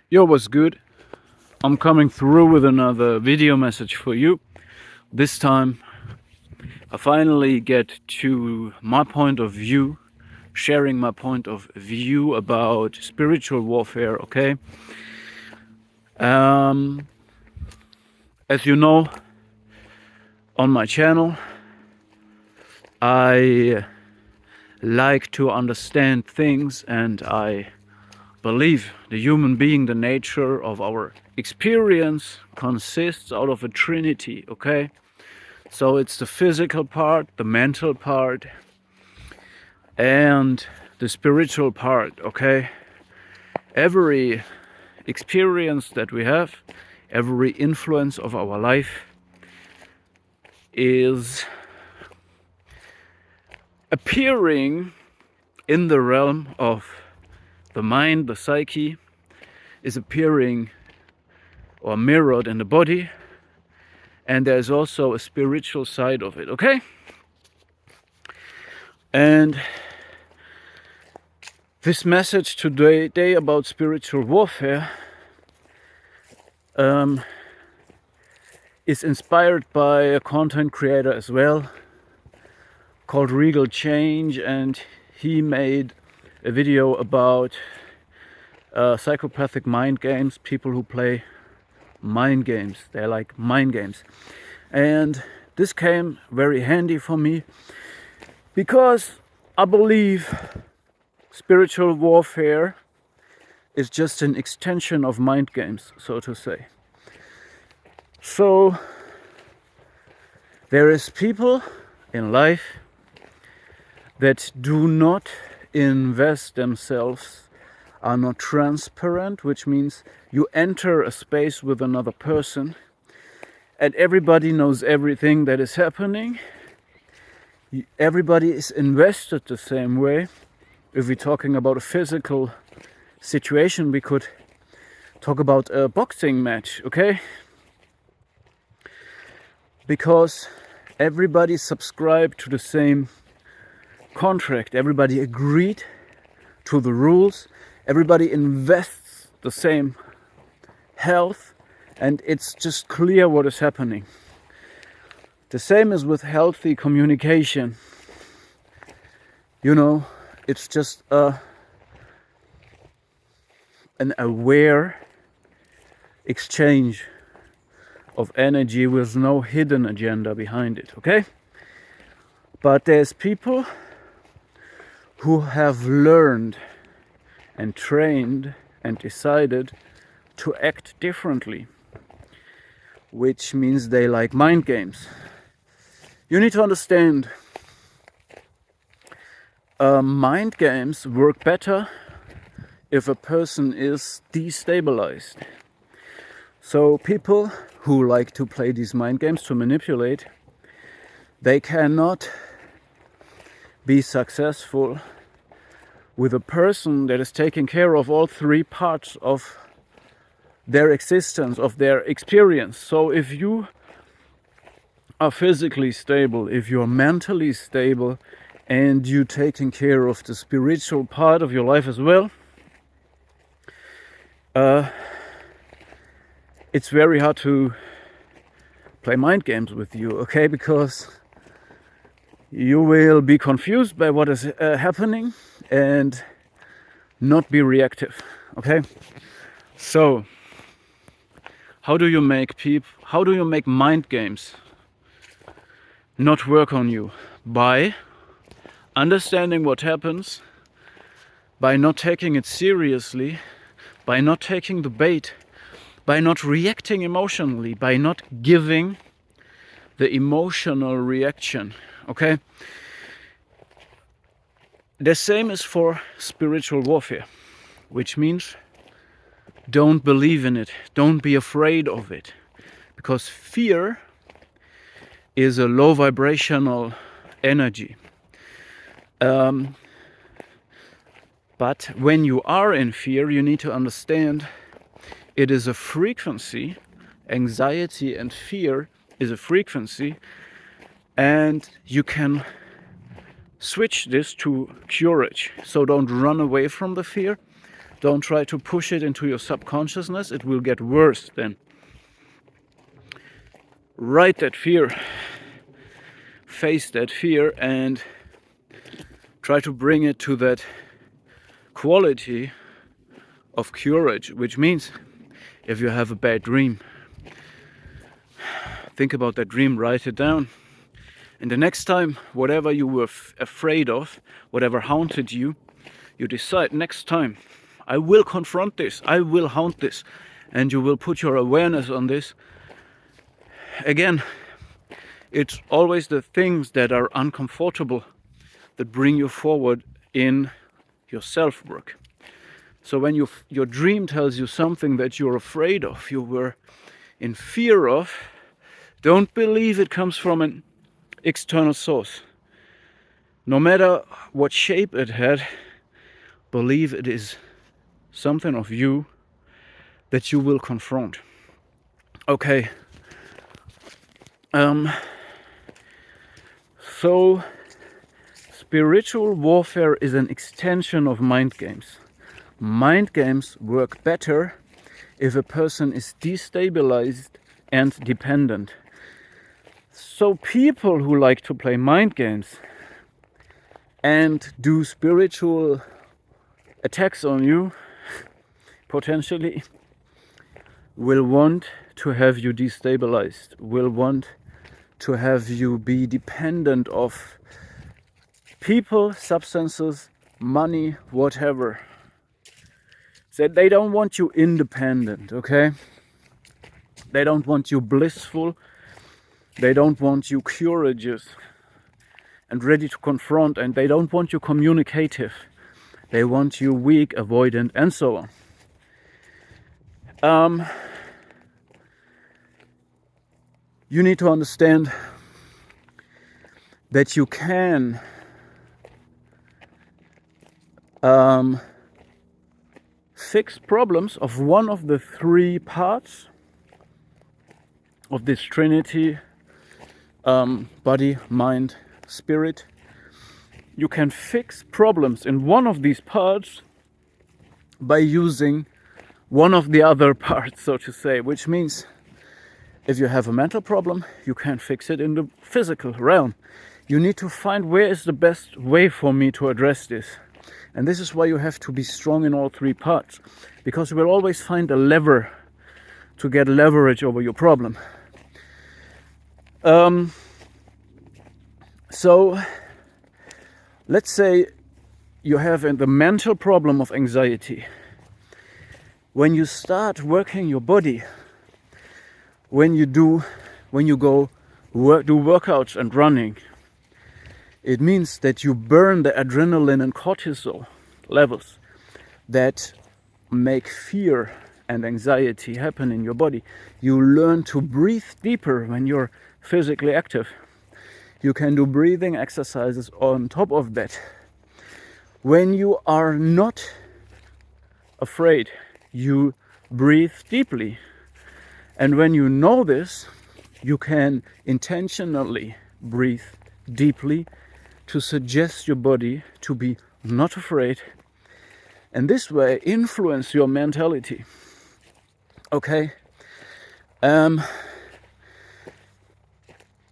Yo, what's good? I'm coming through with another video message for you. This time I finally get to my point of view, sharing my point of view about spiritual warfare, okay? As you know, on my channel, I like to understand things, and I believe the human being, the nature of our experience consists out of a trinity, okay? So it's the physical part, the mental part, and the spiritual part, okay? Every experience that we have, every influence of our life is appearing in the realm of the mind, the psyche, is appearing or mirrored in the body, and there's also a spiritual side of it, okay? And this message today about spiritual warfare is inspired by a content creator as well called Regal Change, and he made a video about psychopathic mind games, people who play mind games. They're like mind games. And this came very handy for me because I believe spiritual warfare is just an extension of mind games, so to say. So there is people in life that do not invest themselves, are not transparent, which means you enter a space with another person and everybody knows everything that is happening. Everybody is invested the same way. If we're talking about a physical situation, we could talk about a boxing match, okay? Because everybody subscribed to the same contract, everybody agreed to the rules, everybody invests the same health, and it's just clear what is happening. The same is with healthy communication. You know, it's just an aware exchange of energy with no hidden agenda behind it, okay? But there's people who have learned and trained and decided to act differently, which means they like mind games. You need to understand, mind games work better if a person is destabilized. So people who like to play these mind games to manipulate, they cannot be successful with a person that is taking care of all three parts of their existence, of their experience. So if you are physically stable, if you're mentally stable, and you're taking care of the spiritual part of your life as well, it's very hard to play mind games with you, okay? Because you will be confused by what is happening and not be reactive, okay? So how do you make mind games not work on you? By understanding what happens, by not taking it seriously, by not taking the bait, by not reacting emotionally, by not giving the emotional reaction, okay? The same is for spiritual warfare, which means don't believe in it, don't be afraid of it, because fear is a low vibrational energy. But when you are in fear, you need to understand it is a frequency. Anxiety and fear is a frequency, and you can switch this to courage. So don't run away from the fear, Don't try to push it into your subconsciousness. It will get worse then. Write that fear. Face that fear and try to bring it to that quality of courage, which means if you have a bad dream, think about that dream, write it down. And the next time, whatever you were afraid of, whatever haunted you, you decide next time, I will confront this, I will haunt this, and you will put your awareness on this. Again, it's always the things that are uncomfortable that bring you forward in your self-work. So when your dream tells you something that you're afraid of, you were in fear of, don't believe it comes from an external source. No matter what shape it had, believe it is something of you that you will confront. Okay. So spiritual warfare is an extension of mind games. Mind games work better if a person is destabilized and dependent. So people who like to play mind games and do spiritual attacks on you, potentially, will want to have you destabilized, will want to have you be dependent of people, substances, money, whatever. So they don't want you independent, okay? They don't want you blissful. They don't want you courageous and ready to confront, and they don't want you communicative. They want you weak, avoidant, and so on. You need to understand that you can fix problems of one of the three parts of this Trinity, body, mind, spirit. You can fix problems in one of these parts by using one of the other parts, so to say, which means if you have a mental problem, you can fix it in the physical realm. You need to find where is the best way for me to address this. And this is why you have to be strong in all three parts, because you will always find a lever to get leverage over your problem. So let's say you have the mental problem of anxiety. When you start working your body, when you do workouts and running, it means that you burn the adrenaline and cortisol levels that make fear and anxiety happen in your body. You learn to breathe deeper when you're physically active. You can do breathing exercises on top of that. When you are not afraid, you breathe deeply. And when you know this, you can intentionally breathe deeply to suggest your body to be not afraid, and this way influence your mentality. Okay?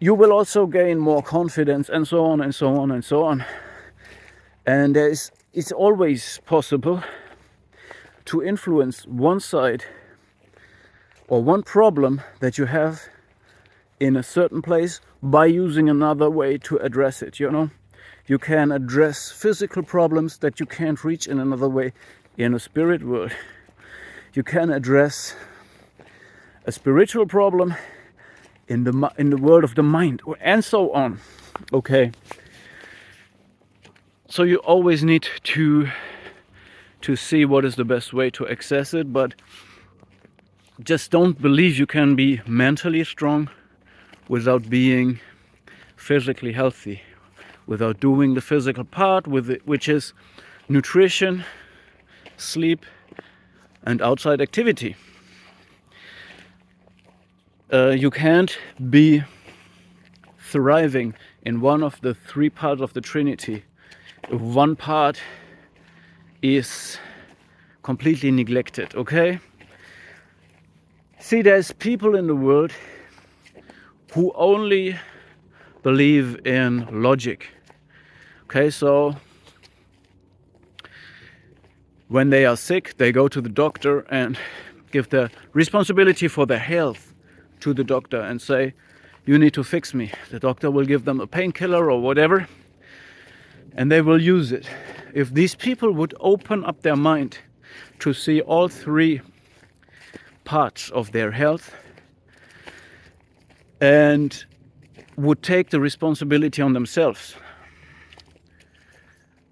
You will also gain more confidence, and so on and so on and so on. And it's always possible to influence one side or one problem that you have in a certain place by using another way to address it, you know. You can address physical problems that you can't reach in another way in a spirit world. You can address a spiritual problem in the world of the mind, and so on. Okay. So you always need to see what is the best way to access it, but just don't believe you can be mentally strong without being physically healthy, without doing the physical part, which is nutrition, sleep, and outside activity. You can't be thriving in one of the three parts of the Trinity if one part is completely neglected, okay? See, there's people in the world who only believe in logic. Okay, so when they are sick, they go to the doctor and give the responsibility for their health to the doctor and say, you need to fix me. The doctor will give them a painkiller or whatever, and they will use it. If these people would open up their mind to see all three parts of their health and would take the responsibility on themselves,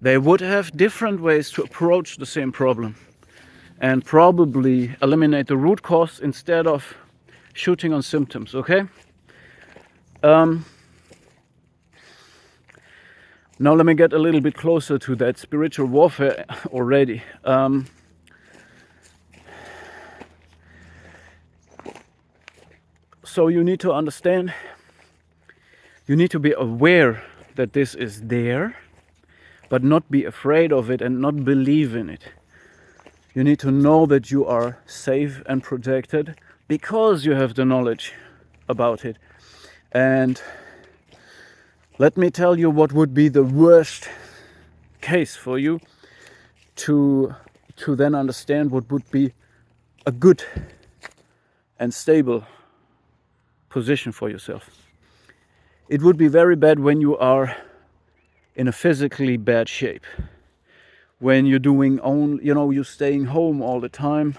they would have different ways to approach the same problem and probably eliminate the root cause instead of shooting on symptoms, okay? Now let me get a little bit closer to that spiritual warfare already. So you need to understand, you need to be aware that this is there, but not be afraid of it and not believe in it. You need to know that you are safe and protected because you have the knowledge about it. And let me tell you what would be the worst case for you to then understand what would be a good and stable position for yourself. It would be very bad when you are in a physically bad shape, when you're doing you're staying home all the time,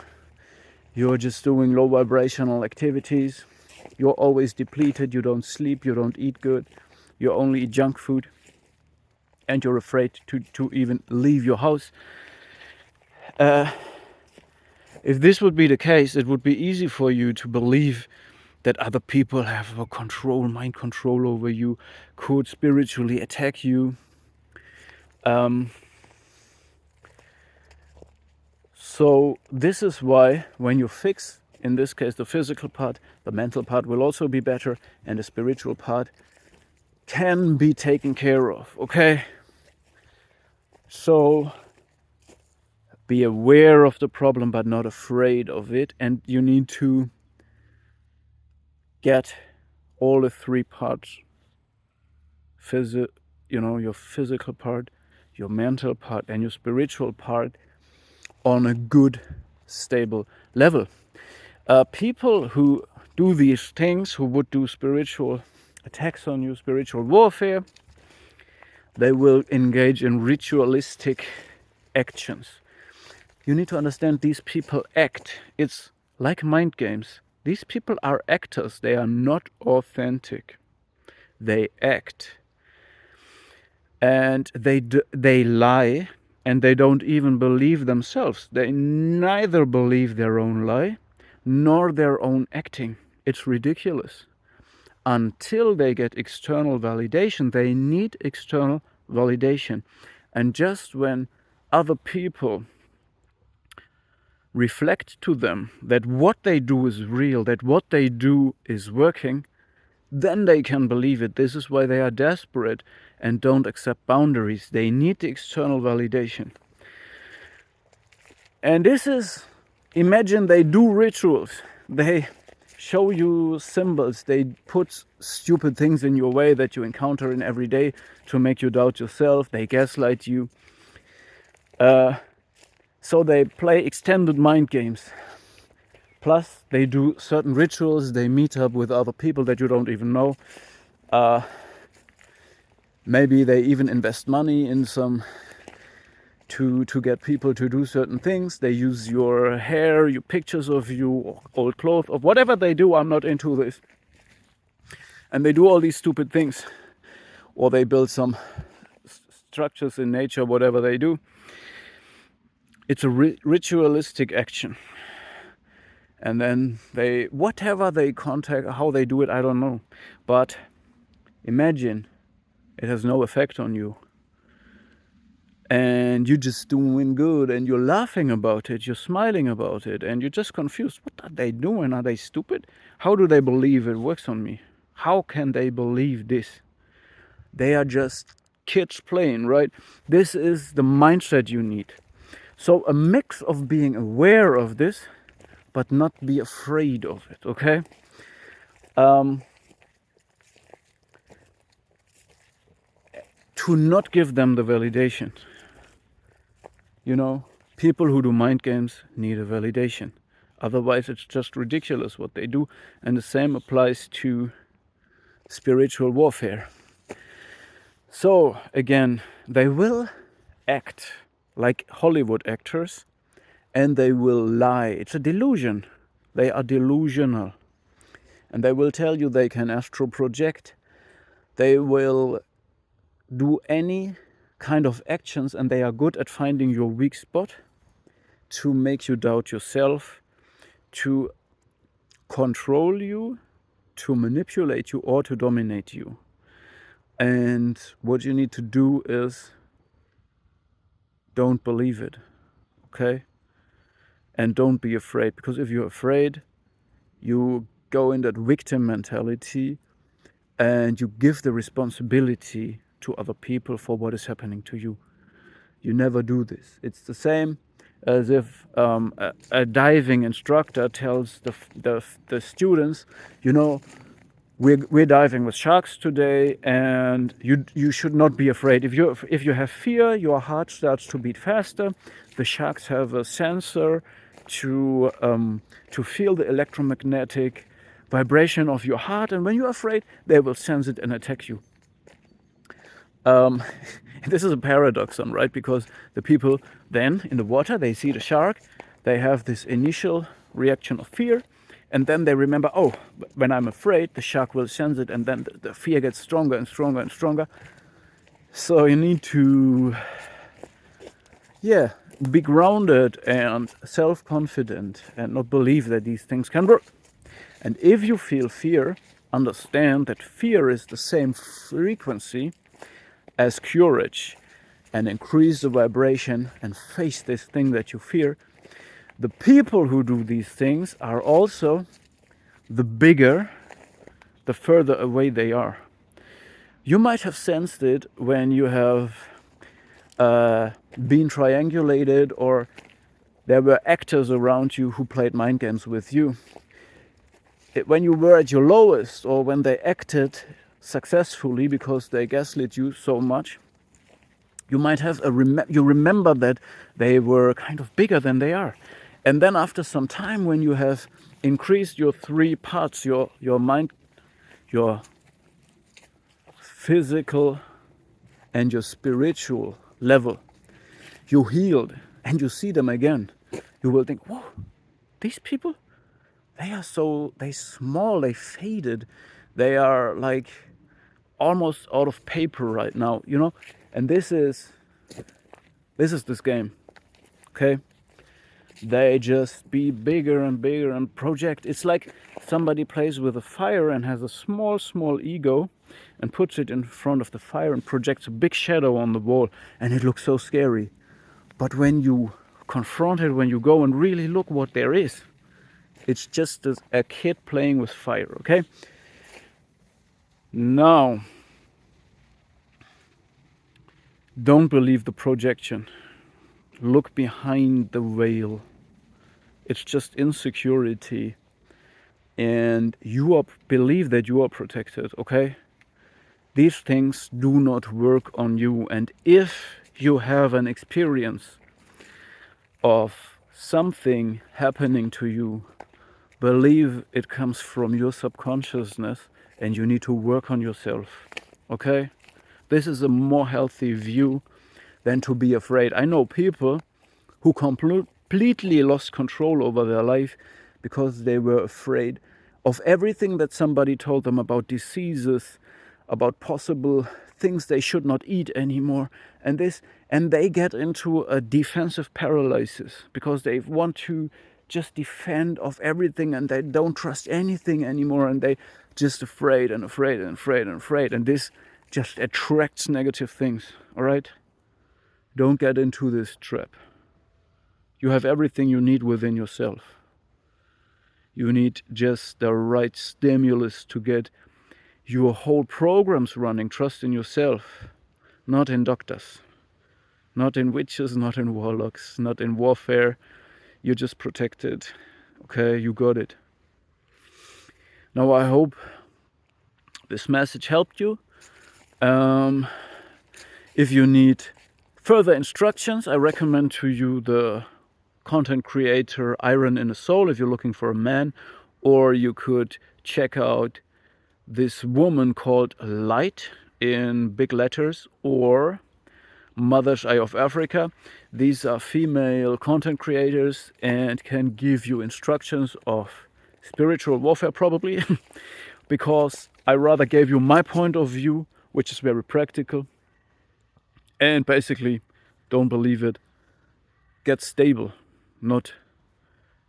you're just doing low vibrational activities, you're always depleted, you don't sleep, you don't eat good, you only eat junk food, and you're afraid to even leave your house. If this would be the case, it would be easy for you to believe that other people have a mind control over you, could spiritually attack you. So this is why when you fix, in this case, the physical part, the mental part will also be better, and the spiritual part can be taken care of, okay? So be aware of the problem, but not afraid of it, and you need to get all the three parts, your physical part, your mental part, and your spiritual part on a good, stable level. People who do these things, who would do spiritual attacks on you, spiritual warfare, they will engage in ritualistic actions. You need to understand, these people act. It's like mind games. These people are actors. They are not authentic. They act. And they lie, and they don't even believe themselves. They neither believe their own lie nor their own acting. It's ridiculous. Until they get external validation, they need external validation. And just when other people reflect to them that what they do is real, that what they do is working, then they can believe it. This is why they are desperate and don't accept boundaries. They need the external validation. And this is, imagine they do rituals. They show you symbols. They put stupid things in your way that you encounter in every day to make you doubt yourself. They gaslight you. So they play extended mind games. Plus, they do certain rituals. They meet up with other people that you don't even know. Maybe they even invest money in some to get people to do certain things. They use your hair, your pictures of you, old clothes, or whatever they do. I'm not into this. And they do all these stupid things. Or they build some structures in nature, whatever they do. It's a ritualistic action. And then whatever they contact, how they do it, I don't know. But imagine it has no effect on you. And you're just doing good, and you're laughing about it, you're smiling about it, and you're just confused. What are they doing? Are they stupid? How do they believe it works on me? How can they believe this? They are just kids playing, right? This is the mindset you need. So a mix of being aware of this, but not be afraid of it, okay? To not give them the validation. You know, people who do mind games need a validation. Otherwise, it's just ridiculous what they do. And the same applies to spiritual warfare. So, again, they will act like Hollywood actors and they will lie. It's a delusion. They are delusional. And they will tell you they can astral project. They will do any kind of actions, and they are good at finding your weak spot to make you doubt yourself, to control you, to manipulate you, or to dominate you. And what you need to do is don't believe it, okay? And don't be afraid, because if you're afraid, you go in that victim mentality and you give the responsibility to other people for what is happening to you. You never do this. It's the same as if a diving instructor tells the students, you know, we're diving with sharks today, and you should not be afraid. If you have fear, your heart starts to beat faster. The sharks have a sensor to feel the electromagnetic vibration of your heart, and when you're afraid, they will sense it and attack you. This is a paradoxon, right? Because the people then in the water, they see the shark, they have this initial reaction of fear, and then they remember, oh, when I'm afraid, the shark will sense it, and then the fear gets stronger and stronger and stronger. So you need to, be grounded and self-confident and not believe that these things can work. And if you feel fear, understand that fear is the same frequency as courage, and increase the vibration and face this thing that you fear. The people who do these things are also the bigger, the further away they are. You might have sensed it when you have been triangulated, or there were actors around you who played mind games with you. When you were at your lowest, or when they acted successfully because they gaslit you so much, you might have you remember that they were kind of bigger than they are. And then after some time, when you have increased your three parts, your mind, your physical and your spiritual level, you healed and you see them again, you will think, whoa, these people, they small, they faded, they are like almost out of paper right now, you know. And this is this game, okay? They just be bigger and bigger and project. It's like somebody plays with a fire and has a small ego and puts it in front of the fire and projects a big shadow on the wall, and it looks so scary. But when you confront it, when you go and really look what there is, it's just a kid playing with fire, okay? Now, don't believe the projection. Look behind the veil. It's just insecurity. And you believe that you are protected, okay? These things do not work on you. And if you have an experience of something happening to you, believe it comes from your subconsciousness and you need to work on yourself, okay? This is a more healthy view than to be afraid. I know people who completely lost control over their life because they were afraid of everything that somebody told them about diseases, about possible things they should not eat anymore, and they get into a defensive paralysis because they want to just defend of everything, and they don't trust anything anymore, and they just afraid, and this just attracts negative things. All right, don't get into this trap. You have everything you need within yourself. You need just the right stimulus to get your whole programs running. Trust in yourself, not in doctors. not in witches, not in warlocks, not in warfare. You're just protected. Okay, you got it. Now I hope this message helped you. If you need further instructions, I recommend to you the content creator Iron in the Soul if you're looking for a man, or you could check out this woman called Light in big letters, or Mother's Eye of Africa. These are female content creators and can give you instructions of spiritual warfare probably because I rather gave you my point of view, which is very practical. And basically, don't believe it. Get stable, not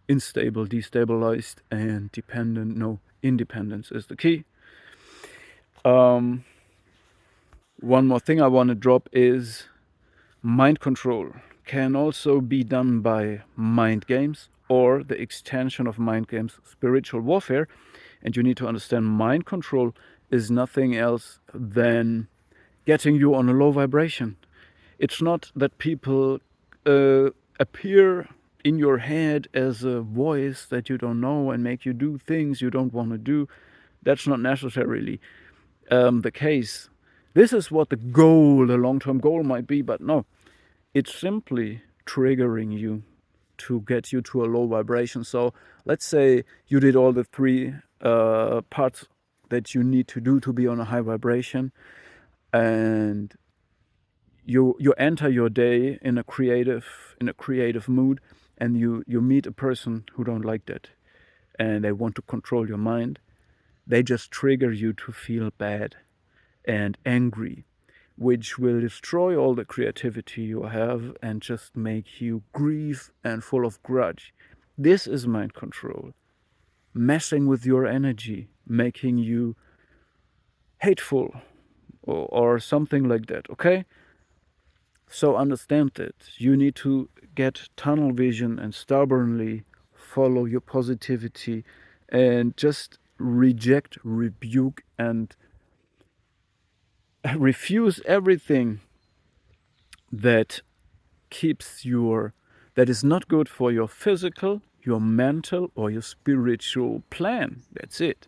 unstable, destabilized, and dependent. No, independence is the key. One more thing I want to drop is mind control can also be done by mind games or the extension of mind games, spiritual warfare. And you need to understand mind control is nothing else than getting you on a low vibration. It's not that people appear in your head as a voice that you don't know and make you do things you don't want to do. That's not necessarily the case. This is what the goal, the long-term goal might be, but no. It's simply triggering you to get you to a low vibration. So let's say you did all the three parts that you need to do to be on a high vibration, and you enter your day in a creative mood, and you meet a person who don't like that, and they want to control your mind. They just trigger you to feel bad and angry, which will destroy all the creativity you have and just make you grieve and full of grudge. This is mind control, messing with your energy, making you hateful or something like that, okay? So understand that you need to get tunnel vision and stubbornly follow your positivity and just reject, rebuke, and refuse everything that that is not good for your physical, your mental, or your spiritual plan. That's it.